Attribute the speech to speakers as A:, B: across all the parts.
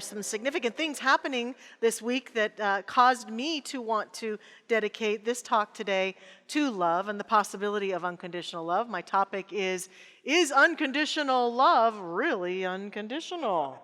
A: are some significant things happening this week that caused me to want to dedicate this talk today to love and the possibility of unconditional love. My topic is unconditional love really unconditional?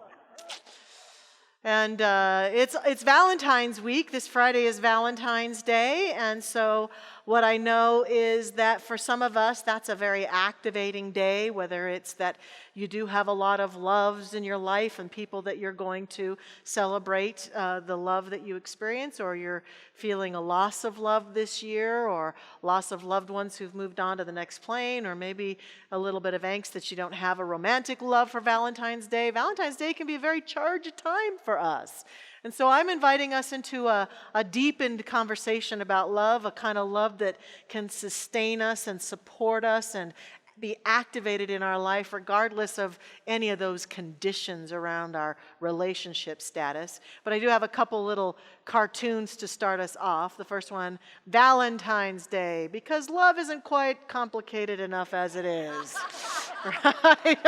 A: And it's Valentine's week. This Friday is Valentine's Day. And so what I know is that for some of us, that's a very activating day, whether it's that you do have a lot of loves in your life and people that you're going to celebrate the love that you experience, or you're feeling a loss of love this year, or loss of loved ones who've moved on to the next plane, or maybe a little bit of angst that you don't have a romantic love for Valentine's Day. Valentine's Day can be a very charged time for us. And so I'm inviting us into a deepened conversation about love, a kind of love that can sustain us and support us and be activated in our life regardless of any of those conditions around our relationship status. But I do have a couple little cartoons to start us off. The first one, Valentine's Day, because love isn't quite complicated enough as it is. Right?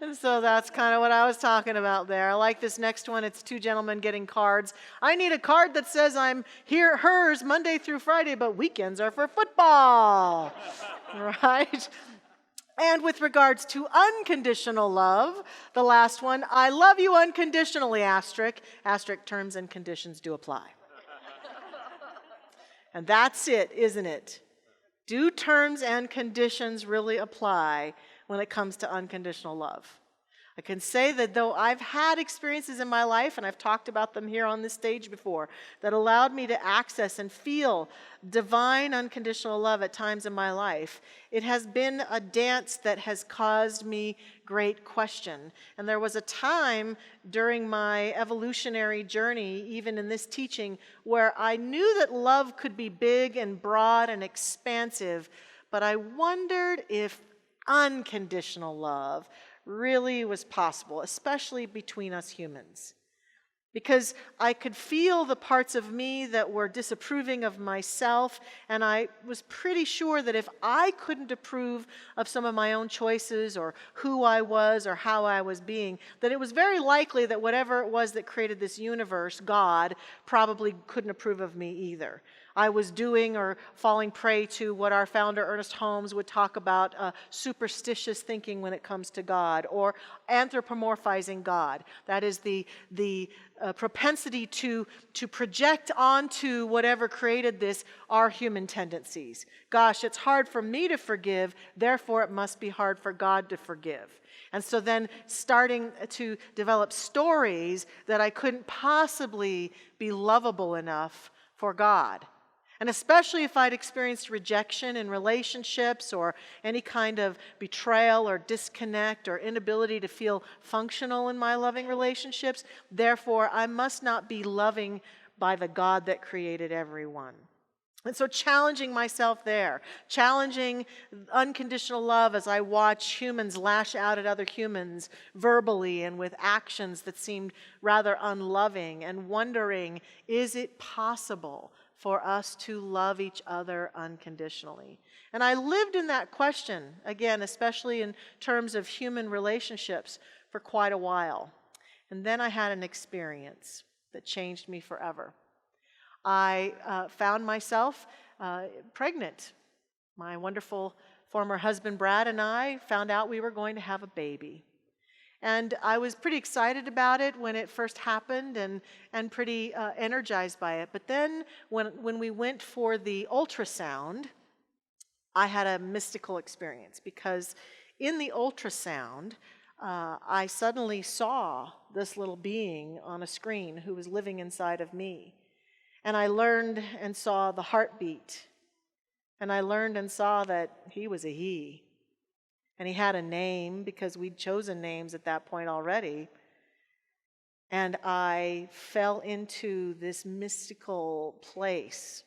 A: And so that's kind of what I was talking about there. I like this next one. It's two gentlemen getting cards. I need a card that says I'm hers Monday through Friday, but weekends are for football. Right? And with regards to unconditional love, the last one, I love you unconditionally, asterisk. Asterisk, terms and conditions do apply. And that's it, isn't it? Do terms and conditions really apply when it comes to unconditional love? I can say that though I've had experiences in my life, and I've talked about them here on this stage before, that allowed me to access and feel divine unconditional love at times in my life, it has been a dance that has caused me great question. And there was a time during my evolutionary journey, even in this teaching, where I knew that love could be big and broad and expansive, but I wondered if unconditional love really was possible, especially between us humans. Because I could feel the parts of me that were disapproving of myself, and I was pretty sure that if I couldn't approve of some of my own choices or who I was or how I was being, that it was very likely that whatever it was that created this universe, God, probably couldn't approve of me either. I was doing or falling prey to what our founder Ernest Holmes would talk about, superstitious thinking when it comes to God, or anthropomorphizing God. That is the propensity to project onto whatever created this our human tendencies. Gosh, it's hard for me to forgive, therefore it must be hard for God to forgive. And so then starting to develop stories that I couldn't possibly be lovable enough for God. And especially if I'd experienced rejection in relationships or any kind of betrayal or disconnect or inability to feel functional in my loving relationships, therefore I must not be loving by the God that created everyone. And so challenging myself there, challenging unconditional love as I watch humans lash out at other humans verbally and with actions that seemed rather unloving, and wondering, is it possible for us to love each other unconditionally? And I lived in that question, again, especially in terms of human relationships, for quite a while. And then I had an experience that changed me forever. I found myself pregnant. My wonderful former husband, Brad, and I found out we were going to have a baby. And I was pretty excited about it when it first happened, and pretty energized by it. But then when we went for the ultrasound, I had a mystical experience, because in the ultrasound, I suddenly saw this little being on a screen who was living inside of me. And I learned and saw the heartbeat. And I learned and saw that he was a he. And he had a name, because we'd chosen names at that point already. And I fell into this mystical place.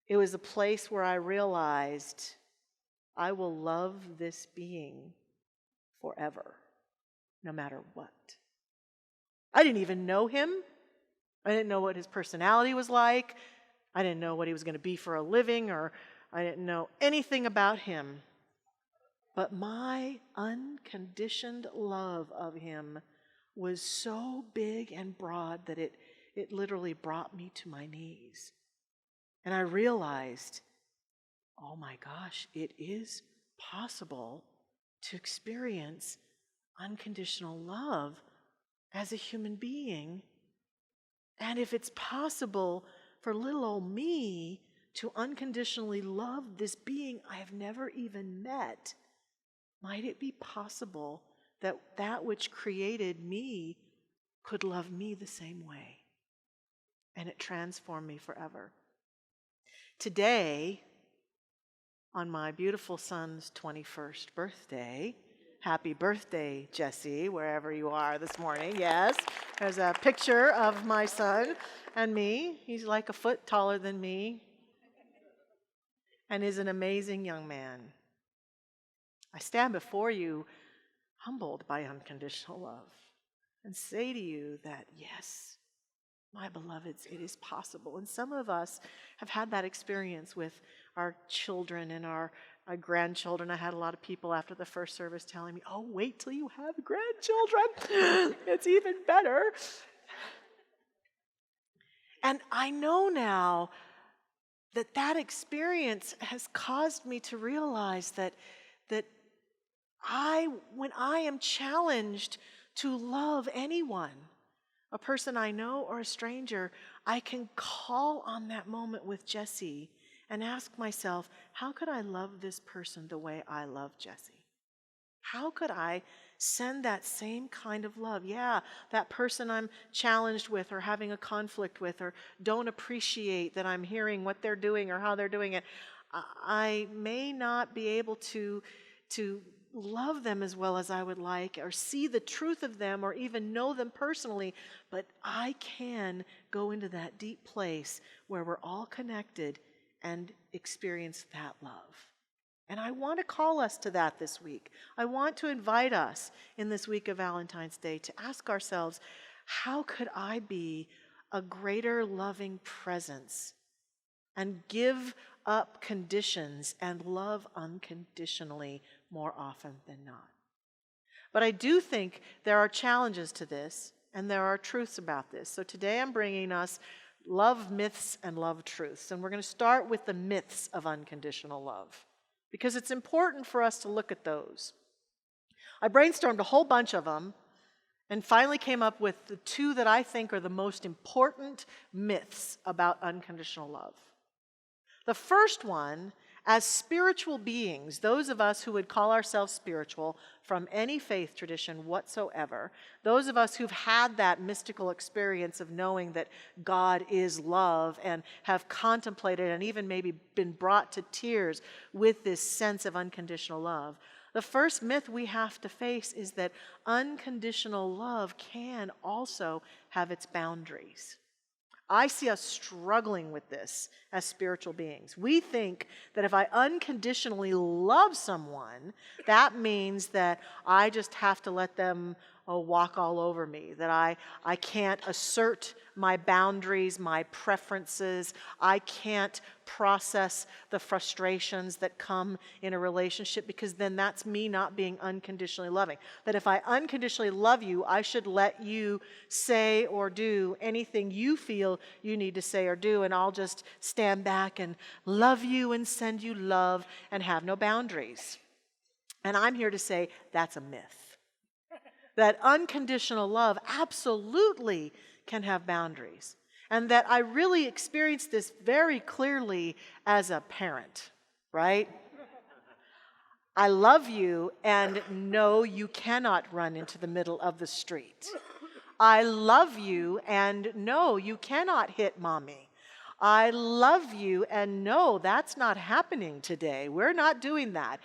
A: It was a place where I realized I will love this being forever, no matter what. I didn't even know him. I didn't know what his personality was like. I didn't know what he was going to be for a living, or I didn't know anything about him. But my unconditioned love of him was so big and broad that it literally brought me to my knees. And I realized, oh my gosh, it is possible to experience unconditional love as a human being. And if it's possible for little old me to unconditionally love this being I have never even met, might it be possible that that which created me could love me the same way? And it transformed me forever. Today, on my beautiful son's 21st birthday, happy birthday, Jesse, wherever you are this morning. Yes, there's a picture of my son and me. He's like a foot taller than me and is an amazing young man. I stand before you humbled by unconditional love and say to you that, yes, my beloveds, it is possible. And some of us have had that experience with our children and our grandchildren. I had a lot of people after the first service telling me, oh, wait till you have grandchildren. It's even better. And I know now that that experience has caused me to realize that when I am challenged to love anyone, a person I know or a stranger, I can call on that moment with Jesse and ask myself, how could I love this person the way I love Jesse? How could I send that same kind of love? Yeah, that person I'm challenged with or having a conflict with or don't appreciate that I'm hearing what they're doing or how they're doing it. I may not be able to love them as well as I would like or see the truth of them or even know them personally, but I can go into that deep place where we're all connected and experience that love. And I want to call us to that this week. I want to invite us in this week of Valentine's Day to ask ourselves, how could I be a greater loving presence and give up conditions and love unconditionally more often than not? But I do think there are challenges to this, and there are truths about this. So today I'm bringing us love myths and love truths. And we're going to start with the myths of unconditional love, because it's important for us to look at those. I brainstormed a whole bunch of them and finally came up with the two that I think are the most important myths about unconditional love. The first one, as spiritual beings, those of us who would call ourselves spiritual from any faith tradition whatsoever, those of us who've had that mystical experience of knowing that God is love and have contemplated and even maybe been brought to tears with this sense of unconditional love, the first myth we have to face is that unconditional love can also have its boundaries. I see us struggling with this as spiritual beings. We think that if I unconditionally love someone, that means that I just have to let them walk all over me, that I can't assert my boundaries, my preferences. I can't process the frustrations that come in a relationship, because then that's me not being unconditionally loving. That if I unconditionally love you, I should let you say or do anything you feel you need to say or do, and I'll just stand back and love you and send you love and have no boundaries. And I'm here to say that's a myth. That unconditional love absolutely can have boundaries. And that I really experienced this very clearly as a parent, right? I love you, and no, you cannot run into the middle of the street. I love you, and no, you cannot hit mommy. I love you, and no, that's not happening today. We're not doing that.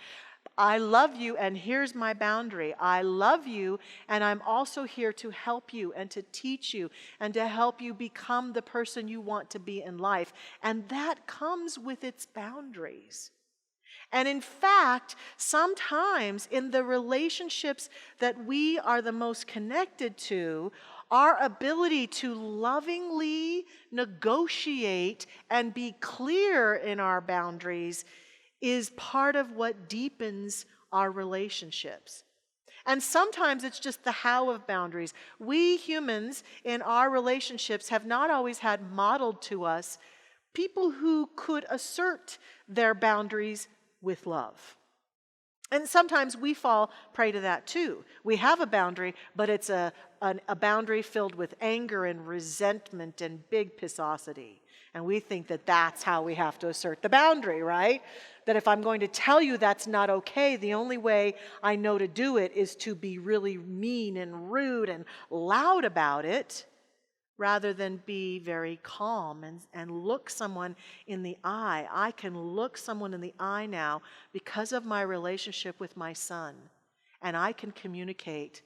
A: I love you, and here's my boundary. I love you, and I'm also here to help you and to teach you and to help you become the person you want to be in life. And that comes with its boundaries. And in fact, sometimes in the relationships that we are the most connected to, our ability to lovingly negotiate and be clear in our boundaries is part of what deepens our relationships. And sometimes it's just the how of boundaries. We humans in our relationships have not always had modeled to us people who could assert their boundaries with love. And sometimes we fall prey to that too. We have a boundary, but it's a boundary filled with anger and resentment and big pissosity. And we think that that's how we have to assert the boundary, right? That if I'm going to tell you that's not okay, the only way I know to do it is to be really mean and rude and loud about it, rather than be very calm and look someone in the eye. I can look someone in the eye now because of my relationship with my son, and I can communicate,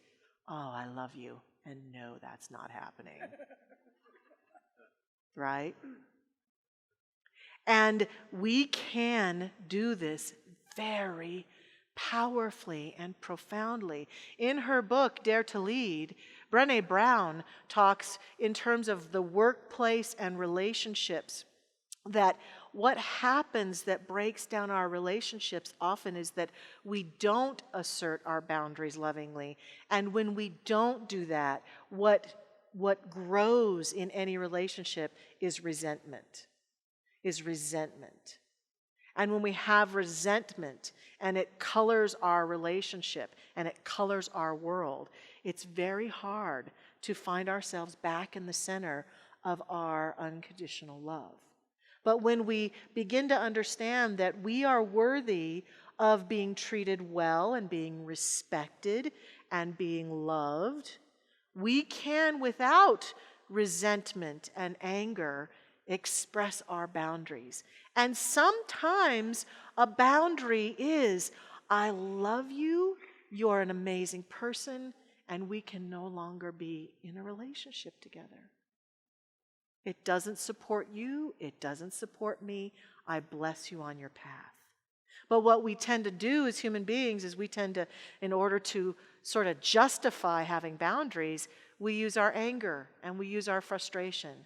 A: oh, I love you, and no, that's not happening. Right? And we can do this very powerfully and profoundly. In her book, Dare to Lead, Brené Brown talks in terms of the workplace and relationships, that what happens that breaks down our relationships often is that we don't assert our boundaries lovingly. And when we don't do that, what grows in any relationship is resentment. And when we have resentment and it colors our relationship and it colors our world, it's very hard to find ourselves back in the center of our unconditional love. But when we begin to understand that we are worthy of being treated well and being respected and being loved, we can, without resentment and anger, express our boundaries. And sometimes a boundary is, I love you, you're an amazing person, and we can no longer be in a relationship together. It doesn't support you, it doesn't support me, I bless you on your path. But what we tend to do as human beings is we tend to, in order to sort of justify having boundaries, we use our anger and we use our frustration.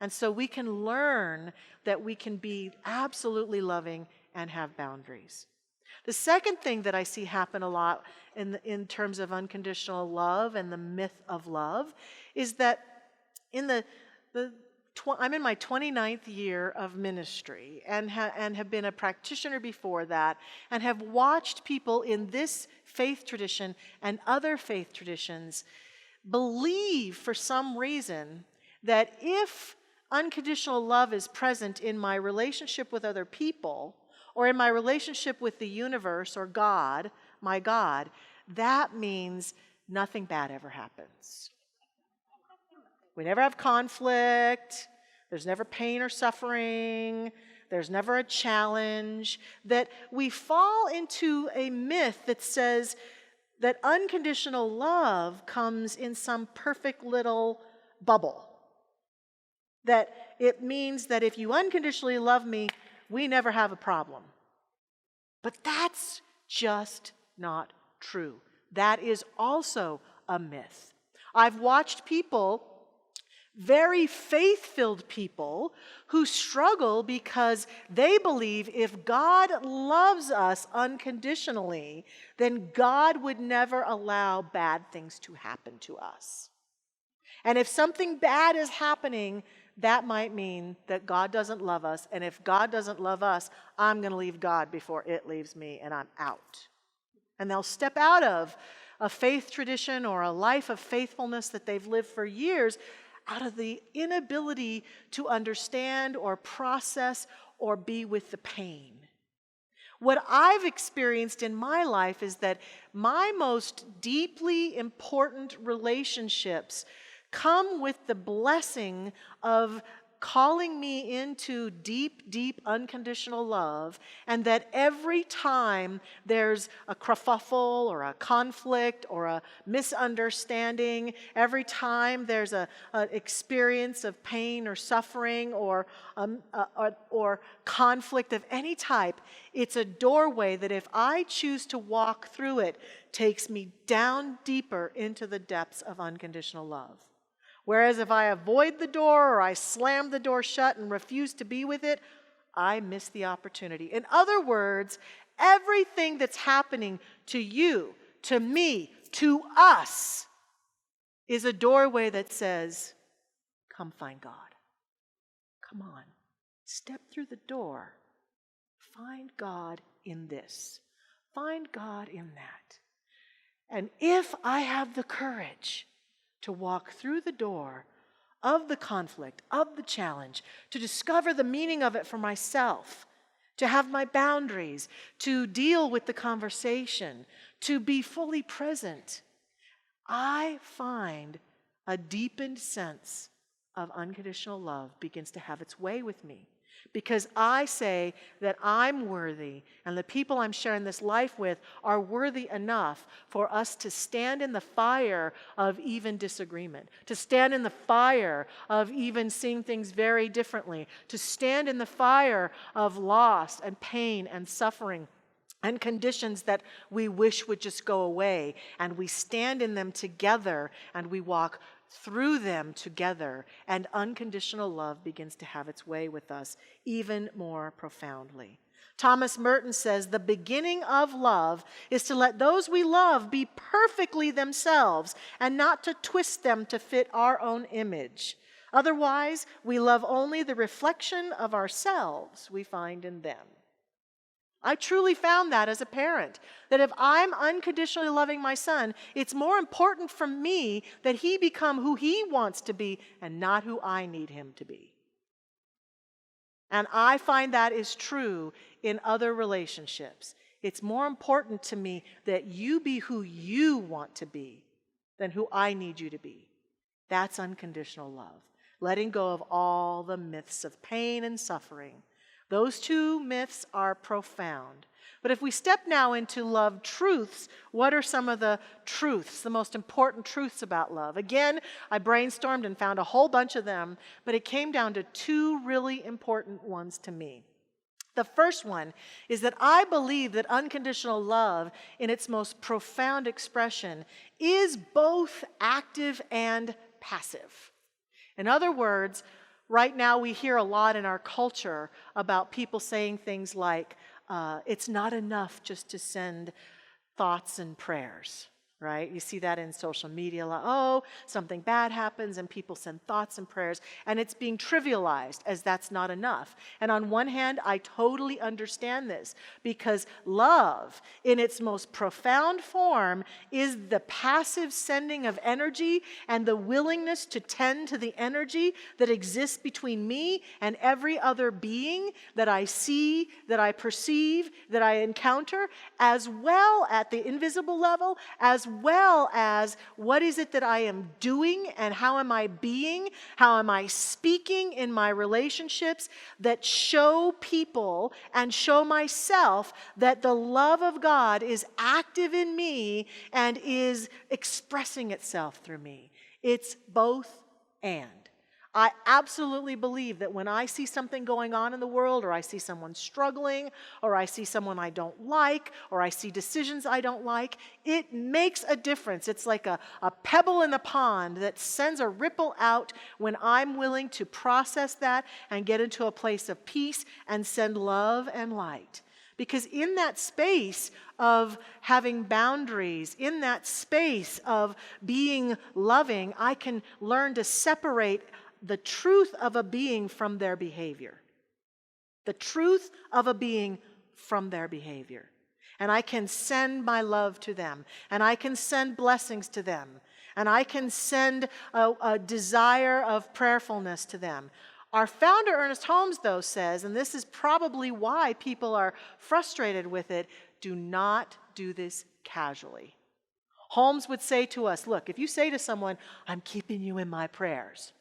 A: And so we can learn that we can be absolutely loving and have boundaries. The second thing that I see happen a lot in terms of unconditional love and the myth of love is that in I'm in my 29th year of ministry and have been a practitioner before that, and have watched people in this faith tradition and other faith traditions believe for some reason that if unconditional love is present in my relationship with other people or in my relationship with the universe or God, my God, that means nothing bad ever happens. We never have conflict, there's never pain or suffering, there's never a challenge, that we fall into a myth that says that unconditional love comes in some perfect little bubble. That it means that if you unconditionally love me, we never have a problem. But that's just not true. That is also a myth. I've watched people, very faith-filled people, who struggle because they believe if God loves us unconditionally, then God would never allow bad things to happen to us. And if something bad is happening, that might mean that God doesn't love us. And if God doesn't love us, I'm going to leave God before it leaves me, and I'm out. And they'll step out of a faith tradition or a life of faithfulness that they've lived for years out of the inability to understand or process or be with the pain. What I've experienced in my life is that my most deeply important relationships come with the blessing of calling me into deep, deep unconditional love, and that every time there's a kerfuffle or a conflict or a misunderstanding, every time there's an experience of pain or suffering or conflict of any type, it's a doorway that if I choose to walk through it, takes me down deeper into the depths of unconditional love. Whereas if I avoid the door or I slam the door shut and refuse to be with it, I miss the opportunity. In other words, everything that's happening to you, to me, to us, is a doorway that says, come find God. Come on. Step through the door. Find God in this. Find God in that. And if I have the courage to walk through the door of the conflict, of the challenge, to discover the meaning of it for myself, to have my boundaries, to deal with the conversation, to be fully present, I find a deepened sense of unconditional love begins to have its way with me. Because I say that I'm worthy and the people I'm sharing this life with are worthy enough for us to stand in the fire of even disagreement, to stand in the fire of even seeing things very differently, to stand in the fire of loss and pain and suffering and conditions that we wish would just go away. And we stand in them together and we walk through them together, and unconditional love begins to have its way with us even more profoundly. Thomas Merton says, the beginning of love is to let those we love be perfectly themselves and not to twist them to fit our own image. Otherwise, we love only the reflection of ourselves we find in them. I truly found that as a parent, that if I'm unconditionally loving my son, it's more important for me that he become who he wants to be and not who I need him to be. And I find that is true in other relationships. It's more important to me that you be who you want to be than who I need you to be. That's unconditional love. Letting go of all the myths of pain and suffering. Those two myths are profound. But if we step now into love truths, what are some of the truths, the most important truths about love? Again, I brainstormed and found a whole bunch of them, but it came down to two really important ones to me. The first one is that I believe that unconditional love, in its most profound expression, is both active and passive. In other words, right now we hear a lot in our culture about people saying things like, it's not enough just to send thoughts and prayers, right? You see that in social media, like, oh, something bad happens and people send thoughts and prayers, and it's being trivialized as that's not enough. And on one hand, I totally understand this, because love, in its most profound form, is the passive sending of energy and the willingness to tend to the energy that exists between me and every other being that I see, that I perceive, that I encounter, as well at the invisible level, as well as what is it that I am doing and how am I being, how am I speaking in my relationships that show people and show myself that the love of God is active in me and is expressing itself through me. It's both and. I absolutely believe that when I see something going on in the world, or I see someone struggling, or I see someone I don't like, or I see decisions I don't like, it makes a difference. It's like a pebble in the pond that sends a ripple out when I'm willing to process that and get into a place of peace and send love and light. Because in that space of having boundaries, in that space of being loving, I can learn to separate the truth of a being from their behavior. The truth of a being from their behavior. And I can send my love to them. And I can send blessings to them. And I can send a desire of prayerfulness to them. Our founder, Ernest Holmes, though, says, and this is probably why people are frustrated with it, do not do this casually. Holmes would say to us, look, if you say to someone, I'm keeping you in my prayers,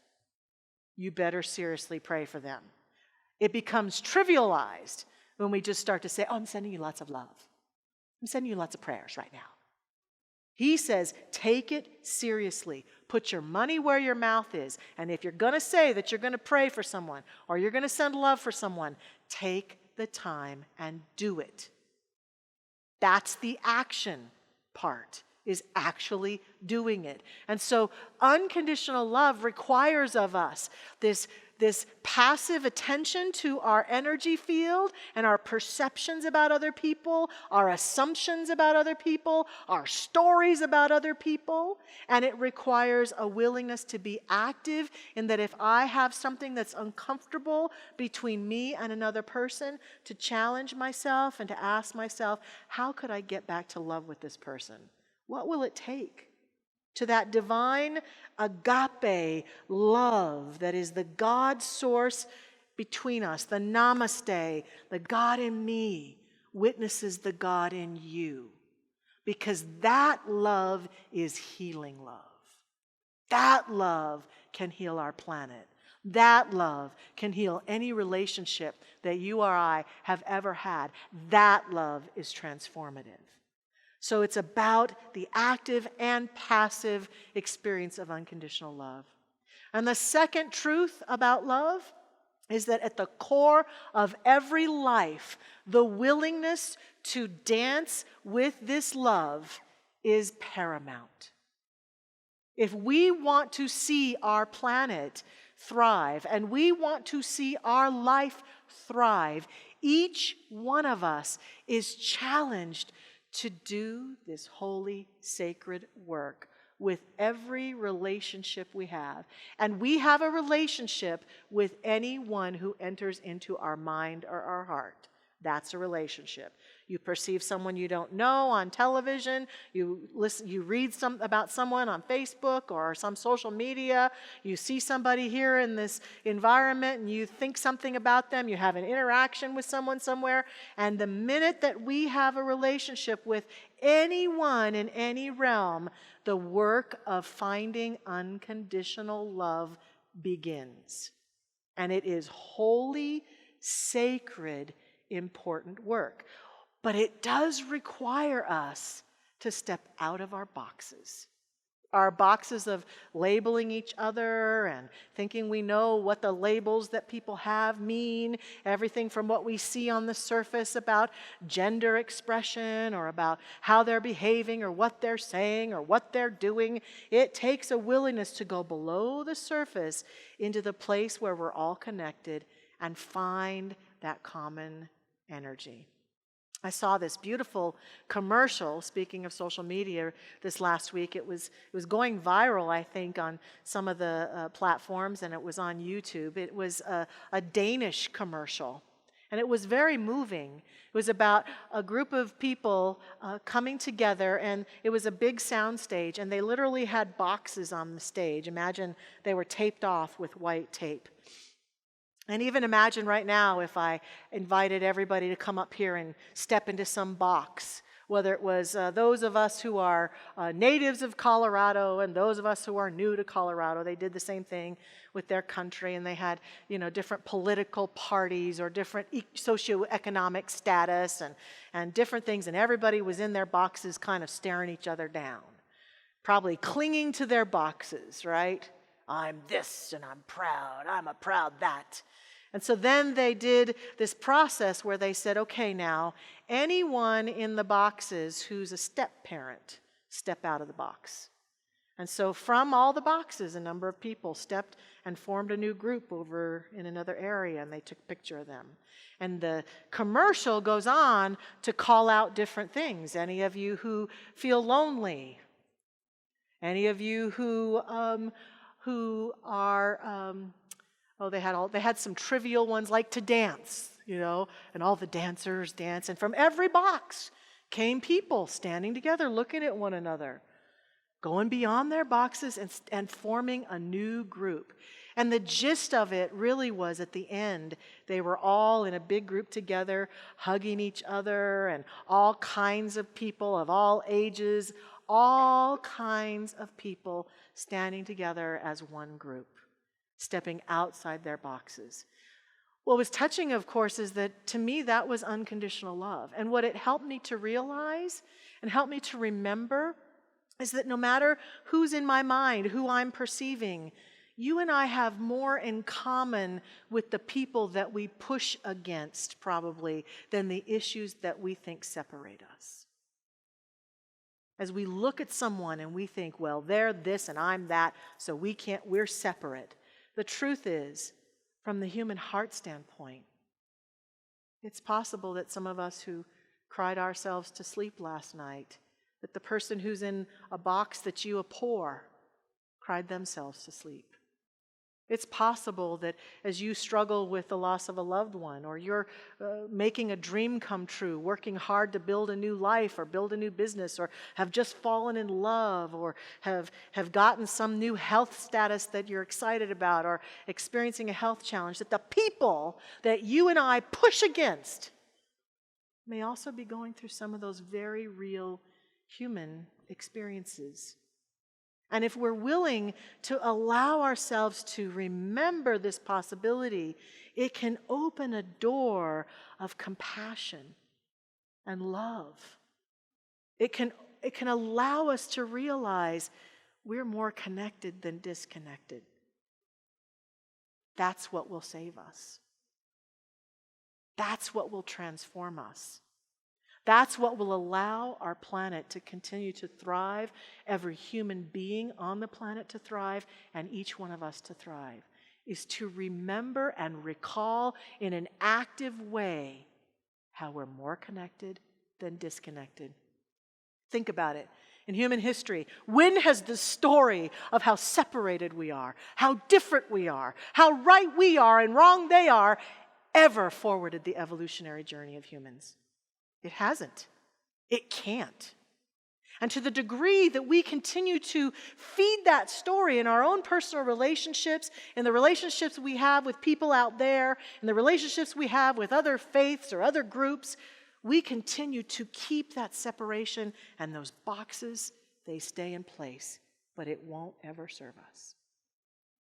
A: you better seriously pray for them. It becomes trivialized when we just start to say, oh, I'm sending you lots of love. I'm sending you lots of prayers right now. He says, take it seriously. Put your money where your mouth is. And if you're going to say that you're going to pray for someone or you're going to send love for someone, take the time and do it. That's the action part, is actually doing it. And so unconditional love requires of us this this passive attention to our energy field and our perceptions about other people, our assumptions about other people, our stories about other people. And it requires a willingness to be active in that if I have something that's uncomfortable between me and another person, to challenge myself and to ask myself, how could I get back to love with this person? What will it take? To that divine agape love that is the God source between us, the namaste, the God in me witnesses the God in you. Because that love is healing love. That love can heal our planet. That love can heal any relationship that you or I have ever had. That love is transformative. So it's about the active and passive experience of unconditional love. And the second truth about love is that at the core of every life, the willingness to dance with this love is paramount. If we want to see our planet thrive and we want to see our life thrive, each one of us is challenged to do this holy, sacred work with every relationship we have. And we have a relationship with anyone who enters into our mind or our heart. That's a relationship. You perceive someone you don't know on television. You read about someone on Facebook or some social media. You see somebody here in this environment and you think something about them. You have an interaction with someone somewhere. And the minute that we have a relationship with anyone in any realm, the work of finding unconditional love begins. And it is holy, sacred, important work. But it does require us to step out of our boxes. Our boxes of labeling each other and thinking we know what the labels that people have mean, everything from what we see on the surface about gender expression or about how they're behaving or what they're saying or what they're doing. It takes a willingness to go below the surface into the place where we're all connected and find that common energy. I saw this beautiful commercial, speaking of social media, this last week. It was going viral, I think, on some of the platforms, and it was on YouTube. It was a Danish commercial, and it was very moving. It was about a group of people coming together, and it was a big sound stage, and they literally had boxes on the stage. Imagine they were taped off with white tape. And even imagine right now if I invited everybody to come up here and step into some box, whether it was those of us who are natives of Colorado and those of us who are new to Colorado. They did the same thing with their country, and they had, different political parties or different socioeconomic status and different things, and everybody was in their boxes kind of staring each other down, probably clinging to their boxes, right? I'm this and I'm proud, I'm a proud that. And so then they did this process where they said, okay, now, anyone in the boxes who's a step parent, step out of the box. And so from all the boxes, a number of people stepped and formed a new group over in another area, and they took a picture of them. And the commercial goes on to call out different things. Any of you who feel lonely? Any of you who are, they had some trivial ones like to dance, and all the dancers dance. And from every box came people standing together, looking at one another, going beyond their boxes and forming a new group. And the gist of it really was at the end, they were all in a big group together, hugging each other, and all kinds of people of all ages, all kinds of people standing together as one group, stepping outside their boxes. What was touching, of course, is that to me that was unconditional love. And what it helped me to realize and helped me to remember is that no matter who's in my mind, who I'm perceiving, you and I have more in common with the people that we push against, probably, than the issues that we think separate us. As we look at someone and we think, well, they're this and I'm that, so we're separate. The truth is, From the human heart standpoint, it's possible that some of us who cried ourselves to sleep last night, that the person who's in a box that you abhor cried themselves to sleep. It's possible that as you struggle with the loss of a loved one, or you're making a dream come true, working hard to build a new life or build a new business, or have just fallen in love, or have gotten some new health status that you're excited about, or experiencing a health challenge, that the people that you and I push against may also be going through some of those very real human experiences. And if we're willing to allow ourselves to remember this possibility, it can open a door of compassion and love. It can allow us to realize we're more connected than disconnected. That's what will save us. That's what will transform us. That's what will allow our planet to continue to thrive, every human being on the planet to thrive, and each one of us to thrive, is to remember and recall in an active way how we're more connected than disconnected. Think about it. In human history, when has the story of how separated we are, how different we are, how right we are and wrong they are, ever forwarded the evolutionary journey of humans? It hasn't. It can't. And to the degree that we continue to feed that story in our own personal relationships, in the relationships we have with people out there, in the relationships we have with other faiths or other groups, we continue to keep that separation, and those boxes, they stay in place, but it won't ever serve us.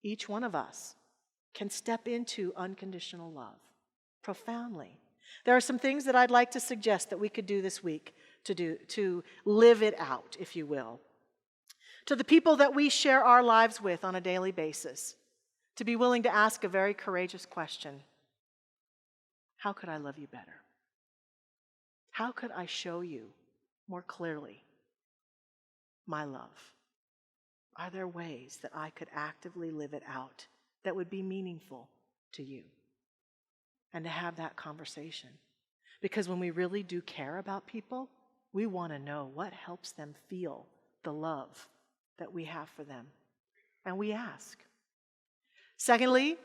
A: Each one of us can step into unconditional love profoundly. There are some things that I'd like to suggest that we could do this week to live it out, if you will. To the people that we share our lives with on a daily basis, to be willing to ask a very courageous question. How could I love you better? How could I show you more clearly my love? Are there ways that I could actively live it out that would be meaningful to you? And to have that conversation. Because when we really do care about people, we want to know what helps them feel the love that we have for them. And we ask. Secondly,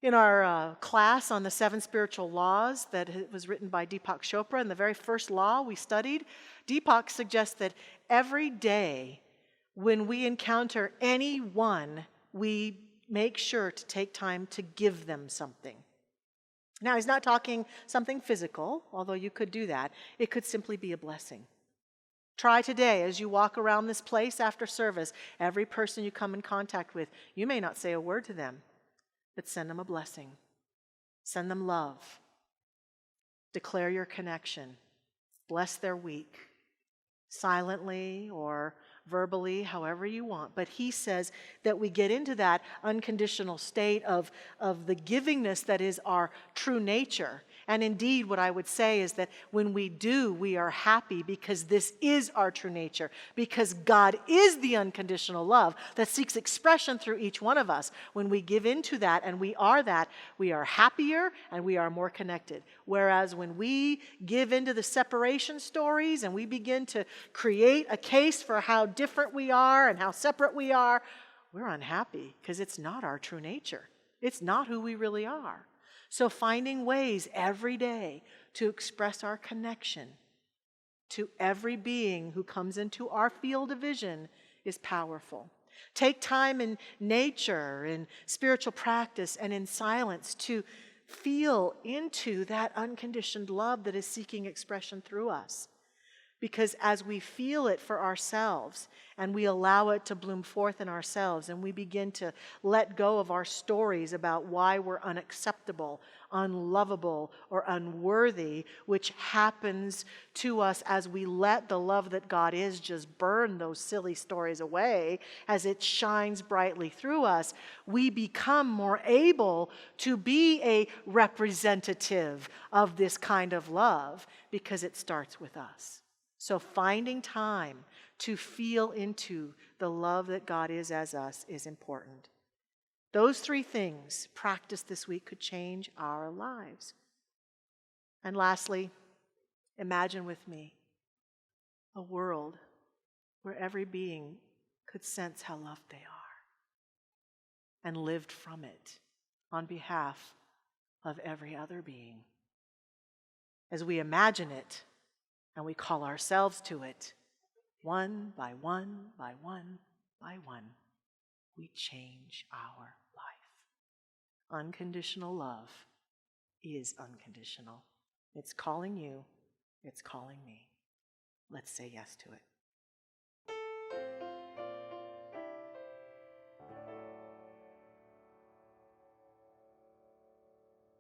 A: in our class on the 7 spiritual laws that was written by Deepak Chopra, in the very first law we studied, Deepak suggests that every day when we encounter anyone, we make sure to take time to give them something. Now, he's not talking something physical, although you could do that. It could simply be a blessing. Try today, as you walk around this place after service, every person you come in contact with, you may not say a word to them, but send them a blessing. Send them love. Declare your connection. Bless their week, silently or verbally, however you want. But he says that we get into that unconditional state of the givingness that is our true nature. And indeed, what I would say is that when we do, we are happy because this is our true nature, because God is the unconditional love that seeks expression through each one of us. When we give into that and we are that, we are happier and we are more connected. Whereas when we give into the separation stories and we begin to create a case for how different we are and how separate we are, we're unhappy because it's not our true nature. It's not who we really are. So finding ways every day to express our connection to every being who comes into our field of vision is powerful. Take time in nature, in spiritual practice, and in silence to feel into that unconditioned love that is seeking expression through us. Because as we feel it for ourselves and we allow it to bloom forth in ourselves and we begin to let go of our stories about why we're unacceptable, unlovable, or unworthy, which happens to us as we let the love that God is just burn those silly stories away, as it shines brightly through us, we become more able to be a representative of this kind of love because it starts with us. So finding time to feel into the love that God is as us is important. Those 3 things practiced this week could change our lives. And lastly, imagine with me a world where every being could sense how loved they are and lived from it on behalf of every other being. As we imagine it and we call ourselves to it, one by one by one by one, we change our life. Unconditional love is unconditional. It's calling you, it's calling me. Let's say yes to it.